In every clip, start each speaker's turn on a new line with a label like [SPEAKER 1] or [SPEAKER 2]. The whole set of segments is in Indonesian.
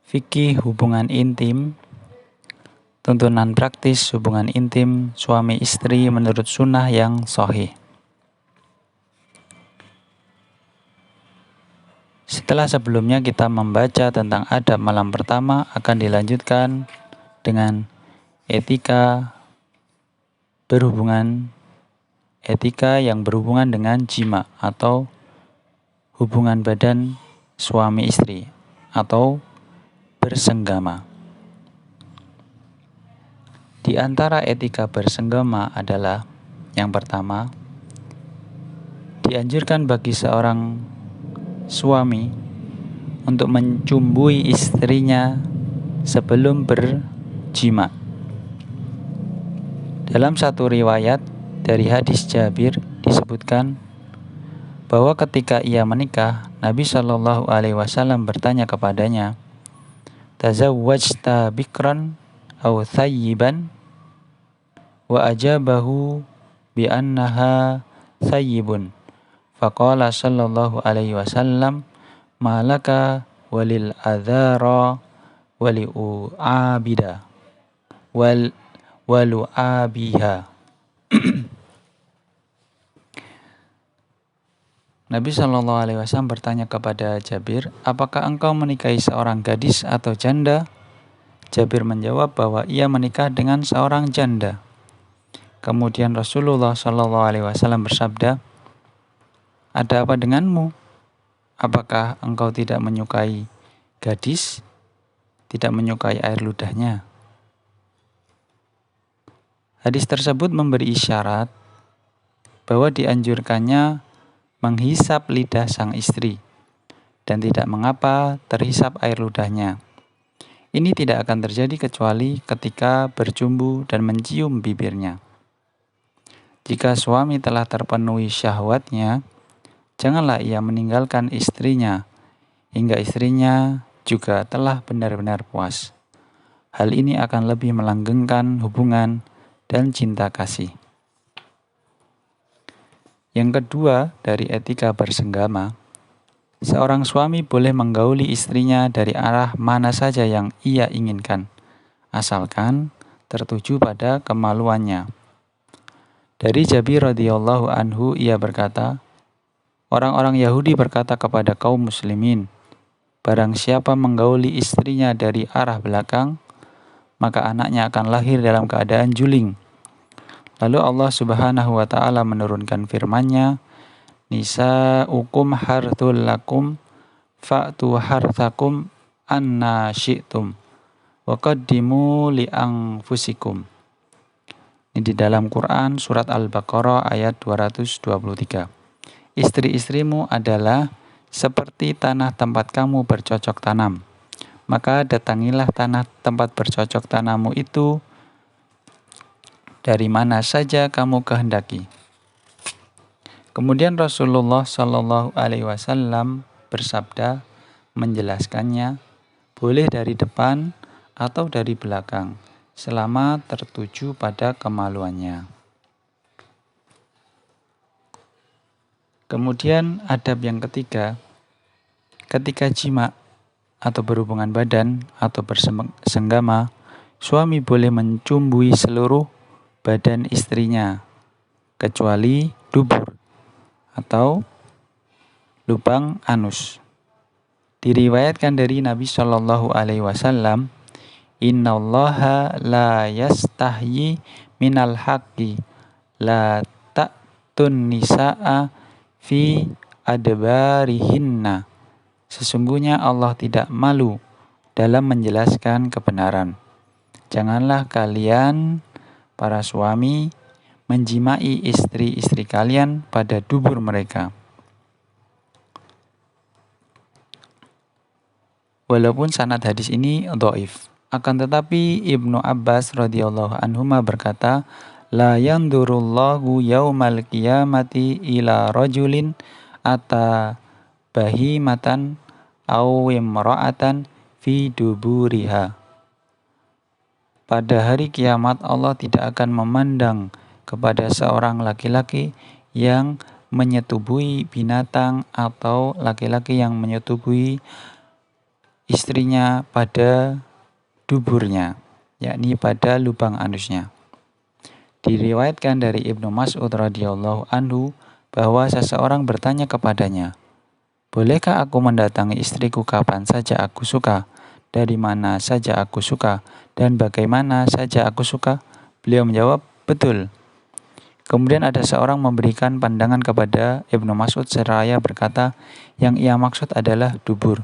[SPEAKER 1] Fikih hubungan intim, tuntunan praktis hubungan intim suami istri menurut sunnah yang sahih. Setelah sebelumnya kita membaca tentang adab malam pertama, akan dilanjutkan dengan etika yang berhubungan dengan jima atau hubungan badan suami istri atau bersenggama. Di antara etika bersenggama adalah yang pertama, dianjurkan bagi seorang suami untuk mencumbui istrinya sebelum berjima. Dalam satu riwayat dari hadis Jabir disebutkan bahwa ketika ia menikah, Nabi Shallallahu Alaihi Wasallam bertanya kepadanya, "Tazawwajta bikran aw thayyiban?" Wa ajabahu bi annaha thayyibun. Faqala sallallahu alaihi wasallam, "Malaka walil adhara waliu abida walu abiha." Nabi Shallallahu Alaihi Wasallam bertanya kepada Jabir, "Apakah engkau menikahi seorang gadis atau janda?" Jabir menjawab bahwa ia menikah dengan seorang janda. Kemudian Rasulullah Shallallahu Alaihi Wasallam bersabda, "Ada apa denganmu? Apakah engkau tidak menyukai gadis, tidak menyukai air ludahnya?" Hadis tersebut memberi isyarat bahwa dianjurkannya menghisap lidah sang istri dan tidak mengapa terhisap air ludahnya. Ini tidak akan terjadi kecuali ketika bercumbu dan mencium bibirnya. Jika suami telah terpenuhi syahwatnya, janganlah ia meninggalkan istrinya hingga istrinya juga telah benar-benar puas. Hal ini akan lebih melanggengkan hubungan dan cinta kasih. Yang kedua, dari etika bersenggama, seorang suami boleh menggauli istrinya dari arah mana saja yang ia inginkan, asalkan tertuju pada kemaluannya. Dari Jabir radhiyallahu anhu, ia berkata, orang-orang Yahudi berkata kepada kaum muslimin, "Barang siapa menggauli istrinya dari arah belakang, maka anaknya akan lahir dalam keadaan juling." Lalu Allah Subhanahu wa taala menurunkan firman-Nya, "Nisa'ukum harthul lakum fa'tu harthakum anna syi'tum wa qaddimu li anfusikum." Ini di dalam Quran surat Al-Baqarah ayat 223. Istri-istrimu adalah seperti tanah tempat kamu bercocok tanam. Maka datangilah tanah tempat bercocok tanammu itu dari mana saja kamu kehendaki. Kemudian Rasulullah Shallallahu Alaihi Wasallam bersabda menjelaskannya, boleh dari depan atau dari belakang, selama tertuju pada kemaluannya. Kemudian adab yang ketiga, ketika jima atau berhubungan badan atau bersenggama, suami boleh mencumbui seluruh badan istrinya, kecuali dubur atau lubang anus. Diriwayatkan dari Nabi Shallallahu Alaihi Wasallam, "Innallaha la yastahyi minal haqqi la ta'tun nisa'a fi adbarihinna." Sesungguhnya Allah tidak malu dalam menjelaskan kebenaran. Janganlah kalian para suami menjimai istri-istri kalian pada dubur mereka. Walaupun sanad hadis ini dhaif, akan tetapi Ibnu Abbas radhiyallahu anhuma berkata, "La yandurullahu yaumal qiyamati ila rajulin ata bahimatan aw imra'atan fi duburiha." Pada hari kiamat Allah tidak akan memandang kepada seorang laki-laki yang menyetubui binatang atau laki-laki yang menyetubui istrinya pada duburnya, yakni pada lubang anusnya. Diriwayatkan dari Ibnu Mas'ud radhiyallahu anhu bahwa seseorang bertanya kepadanya, "Bolehkah aku mendatangi istriku kapan saja aku suka, dari mana saja aku suka, dan bagaimana saja aku suka?" Beliau menjawab, "Betul." Kemudian ada seorang memberikan pandangan kepada Ibnu Mas'ud seraya berkata, yang ia maksud adalah dubur.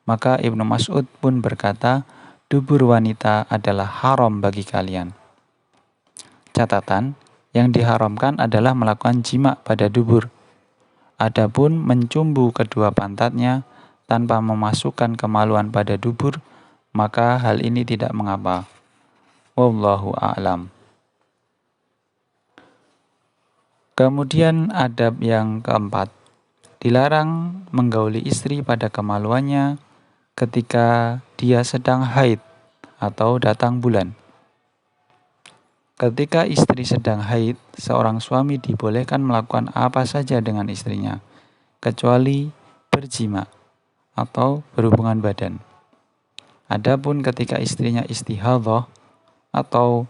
[SPEAKER 1] Maka Ibnu Mas'ud pun berkata, "Dubur wanita adalah haram bagi kalian." Catatan, yang diharamkan adalah melakukan jima pada dubur. Adapun mencumbu kedua pantatnya tanpa memasukkan kemaluan pada dubur, maka hal ini tidak mengapa. Wallahu a'lam. Kemudian adab yang keempat, dilarang menggauli istri pada kemaluannya ketika dia sedang haid atau datang bulan. Ketika istri sedang haid, seorang suami dibolehkan melakukan apa saja dengan istrinya, kecuali berjima atau berhubungan badan. Adapun ketika istrinya istihadhah atau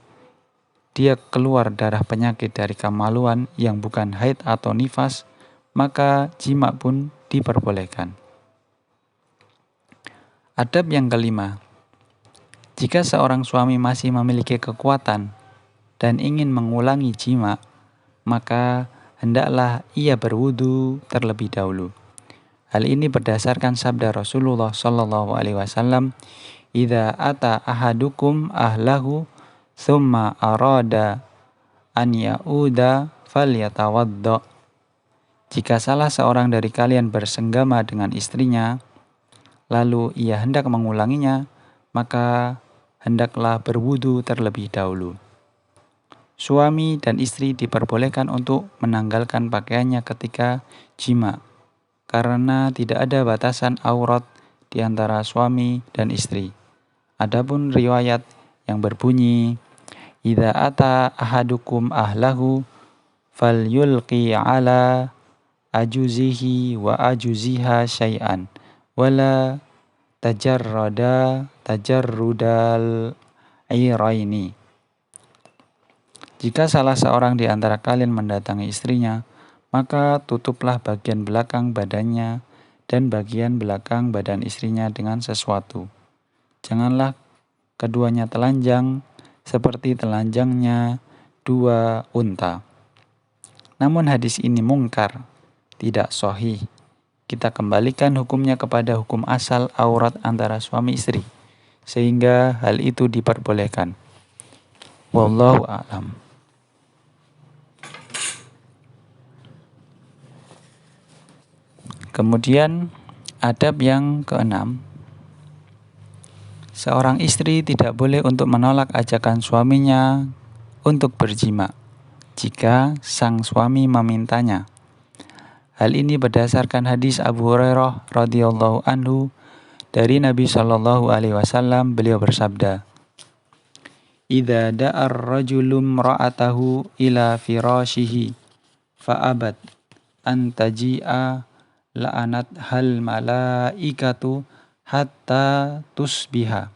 [SPEAKER 1] dia keluar darah penyakit dari kemaluan yang bukan haid atau nifas, maka jima pun diperbolehkan. Adab yang kelima, jika seorang suami masih memiliki kekuatan dan ingin mengulangi jima, maka hendaklah ia berwudu terlebih dahulu. Hal ini berdasarkan sabda Rasulullah Shallallahu Alaihi Wasallam, "Idza ata ahadukum ahlahu, thumma arada an ya'uda falyatawaddo." Jika salah seorang dari kalian bersenggama dengan istrinya, lalu ia hendak mengulanginya, maka hendaklah berwudu terlebih dahulu. Suami dan istri diperbolehkan untuk menanggalkan pakaiannya ketika jima, karena tidak ada batasan aurat di antara suami dan istri. Adapun riwayat yang berbunyi, "Idza ata ahadukum ahlahu falyulqi ala ajuzihi wa ajuziha syai'an wala tajarrudal airaini." Jika salah seorang di antara kalian mendatangi istrinya, maka tutuplah bagian belakang badannya dan bagian belakang badan istrinya dengan sesuatu. Janganlah keduanya telanjang seperti telanjangnya dua unta. Namun hadis ini mungkar, tidak sahih. Kita kembalikan hukumnya kepada hukum asal aurat antara suami istri, sehingga hal itu diperbolehkan. Wallahu a'lam. Kemudian adab yang keenam, seorang istri tidak boleh untuk menolak ajakan suaminya untuk berjima jika sang suami memintanya. Hal ini berdasarkan hadis Abu Hurairah radhiyallahu anhu dari Nabi Shallallahu Alaihi Wasallam. Beliau bersabda, "Idza da'ar rajulum ra'atahu ila firashihi fa'abat an taji'a la'anat hal malaikatu hatta tusbiha."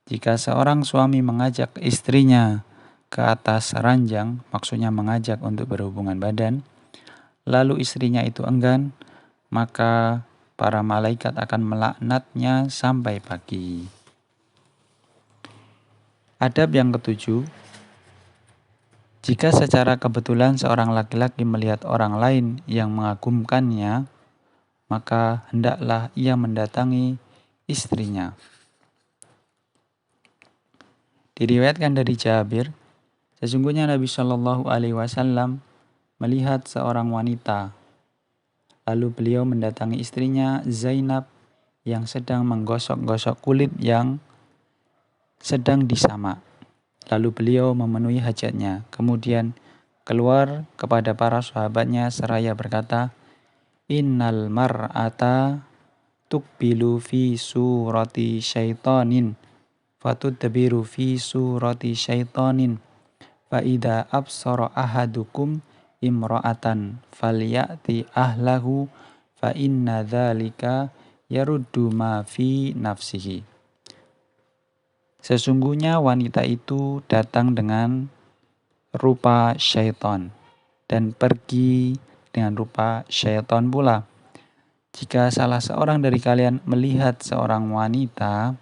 [SPEAKER 1] Jika seorang suami mengajak istrinya ke atas ranjang, maksudnya mengajak untuk berhubungan badan, lalu istrinya itu enggan, maka para malaikat akan melaknatnya sampai pagi. Adab yang ketujuh, jika secara kebetulan seorang laki-laki melihat orang lain yang mengagumkannya, maka hendaklah ia mendatangi istrinya. Diriwayatkan dari Jabir, sesungguhnya Nabi Shallallahu Alaihi Wasallam melihat seorang wanita. Lalu beliau mendatangi istrinya Zainab yang sedang menggosok-gosok kulit yang sedang disamak. Lalu beliau memenuhi hajatnya. Kemudian keluar kepada para sahabatnya seraya berkata, "Innal mar'ata tukbilu fi surati syaitanin, fatudbiru fi surati syaitanin, fa idza absara ahadukum imra'atan falyati ahlahu fa inna dzalika yaruddu ma fi nafsihi. Sesungguhnya wanita itu datang dengan rupa syaitan dan pergi dengan rupa syaitan pula. Jika salah seorang dari kalian melihat seorang wanita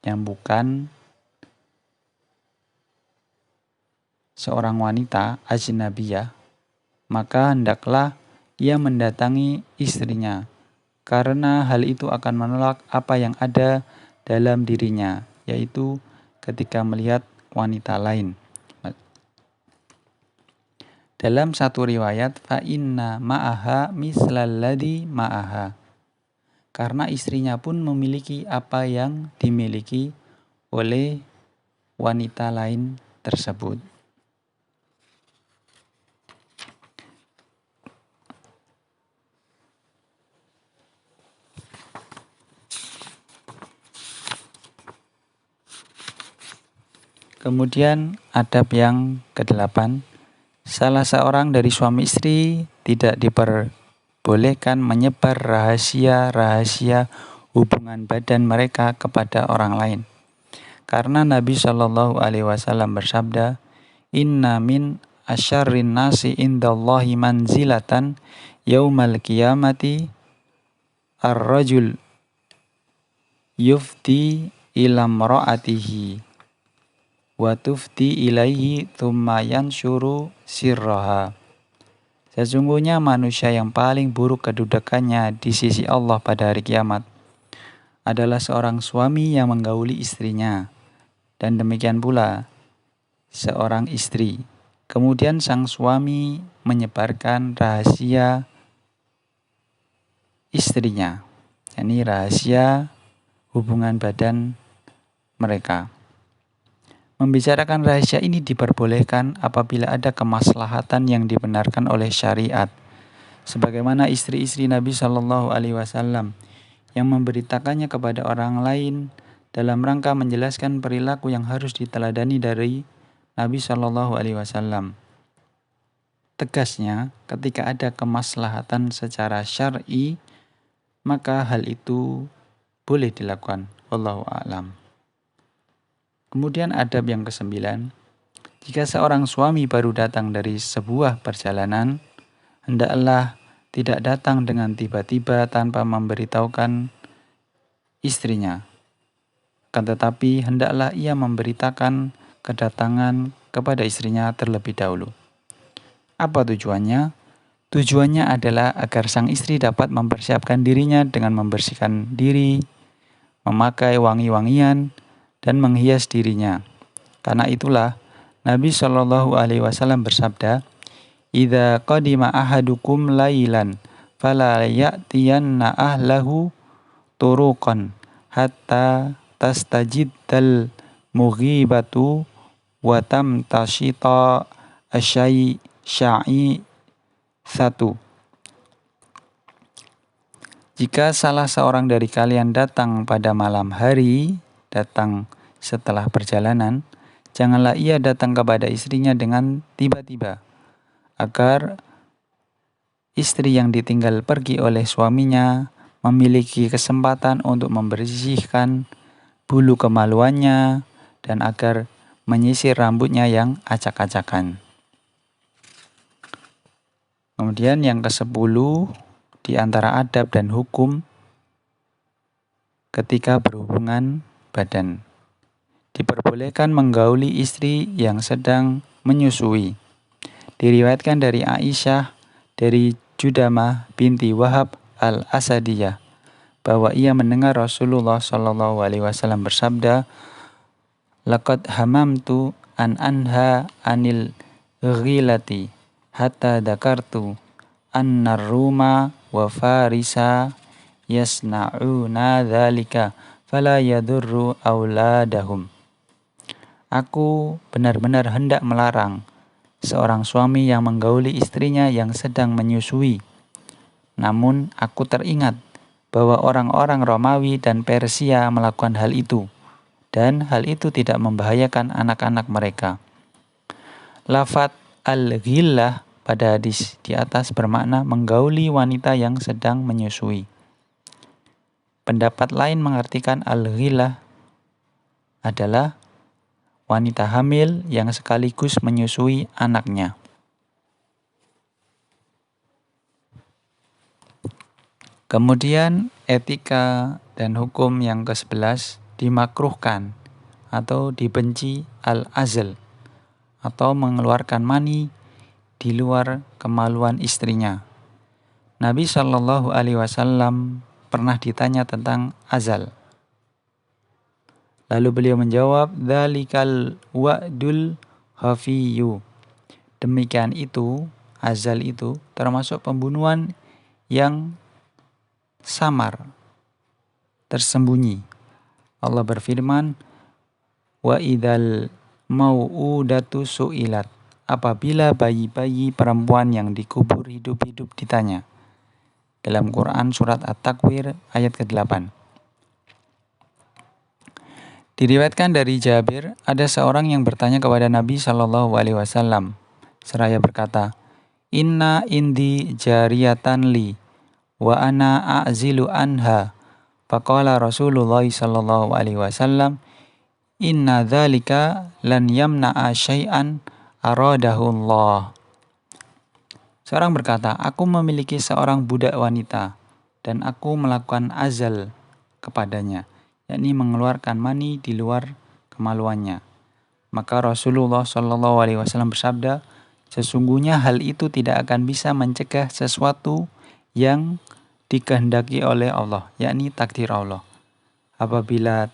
[SPEAKER 1] yang bukan seorang wanita ajnabiyah, maka hendaklah ia mendatangi istrinya, karena hal itu akan menolak apa yang ada dalam dirinya, yaitu ketika melihat wanita lain. Dalam satu riwayat, fa inna ma'aha mislalladzi ma'aha. Karena istrinya pun memiliki apa yang dimiliki oleh wanita lain tersebut. Kemudian adab yang ke-8, salah seorang dari suami istri tidak diperbolehkan menyebar rahasia-rahasia hubungan badan mereka kepada orang lain. Karena Nabi Shallallahu Alaihi Wasallam bersabda, Inna min asyarrin nasi indallahi manzilatan yaumal qiyamati ar-rajul yufti ila mra'atihi wa tufti ilaihi thumma yansyuru sirraha. Sesungguhnya manusia yang paling buruk kedudukannya di sisi Allah pada hari kiamat adalah seorang suami yang menggauli istrinya, dan demikian pula seorang istri. Kemudian sang suami menyebarkan rahasia istrinya, yakni rahasia hubungan badan mereka. Membicarakan rahasia ini diperbolehkan apabila ada kemaslahatan yang dibenarkan oleh syariat. Sebagaimana istri-istri Nabi Shallallahu Alaihi Wasallam yang memberitakannya kepada orang lain dalam rangka menjelaskan perilaku yang harus diteladani dari Nabi Shallallahu Alaihi Wasallam. Tegasnya, ketika ada kemaslahatan secara syar'i, maka hal itu boleh dilakukan. Wallahu a'lam. Kemudian adab yang ke-9, jika seorang suami baru datang dari sebuah perjalanan, hendaklah tidak datang dengan tiba-tiba tanpa memberitahukan istrinya. Akan tetapi hendaklah ia memberitakan kedatangan kepada istrinya terlebih dahulu. Apa tujuannya? Tujuannya adalah agar sang istri dapat mempersiapkan dirinya dengan membersihkan diri, memakai wangi-wangian, dan menghias dirinya. Karena itulah Nabi Shallallahu Alaihi Wasallam bersabda, "Idza qadima ahadukum lailan, fala ya'tiyanna ahlahu turuqan hatta tastajiddal mughibatu wa tamtashita syai satu." Jika salah seorang dari kalian datang pada malam hari, datang setelah perjalanan, janganlah ia datang kepada istrinya dengan tiba-tiba, agar istri yang ditinggal pergi oleh suaminya memiliki kesempatan untuk membersihkan bulu kemaluannya dan agar menyisir rambutnya yang acak-acakan. Kemudian yang ke-10, di antara adab dan hukum ketika berhubungan badan, diperbolehkan menggauli istri yang sedang menyusui. Diriwayatkan dari Aisyah dari Judamah binti Wahab al-Asadiyah bahwa ia mendengar Rasulullah Shallallahu Alaihi Wasallam bersabda, "Laqad hamamtu an anha anil ghilati hatta dakartu anna Ruma wa Farisa yasna'una dzalika fala yadurru auladahum." Aku benar-benar hendak melarang seorang suami yang menggauli istrinya yang sedang menyusui. Namun aku teringat bahwa orang-orang Romawi dan Persia melakukan hal itu, dan hal itu tidak membahayakan anak-anak mereka. Lafadz al-ghillah pada hadis di atas bermakna menggauli wanita yang sedang menyusui. Pendapat lain mengartikan al-ghilah adalah wanita hamil yang sekaligus menyusui anaknya. Kemudian etika dan hukum yang ke-11 dimakruhkan atau dibenci al-azl atau mengeluarkan mani di luar kemaluan istrinya. Nabi Shallallahu Alaihi Wasallam pernah ditanya tentang azal. Lalu beliau menjawab, "Dzalikal wa'dul khafiyyu." Demikian itu, azal itu termasuk pembunuhan yang samar, tersembunyi. Allah berfirman, "Wa idzal mau'udatu su'ilat." Apabila bayi-bayi perempuan yang dikubur hidup-hidup ditanya. Dalam Quran surat At-Takwir ayat ke-8. Diriwayatkan dari Jabir, ada seorang yang bertanya kepada Nabi Shallallahu Alaihi Wasallam, seraya berkata, "Inna indi jariyatan li, wa ana a'zilu anha." Faqala Rasulullah Shallallahu Alaihi Wasallam, "Inna dzalika lan yamna'a syai'an aradahu Allah." Seorang berkata, "Aku memiliki seorang budak wanita, dan aku melakukan azal kepadanya, yakni mengeluarkan mani di luar kemaluannya." Maka Rasulullah SAW bersabda, "Sesungguhnya hal itu tidak akan bisa mencegah sesuatu yang dikehendaki oleh Allah, yakni takdir Allah. Apabila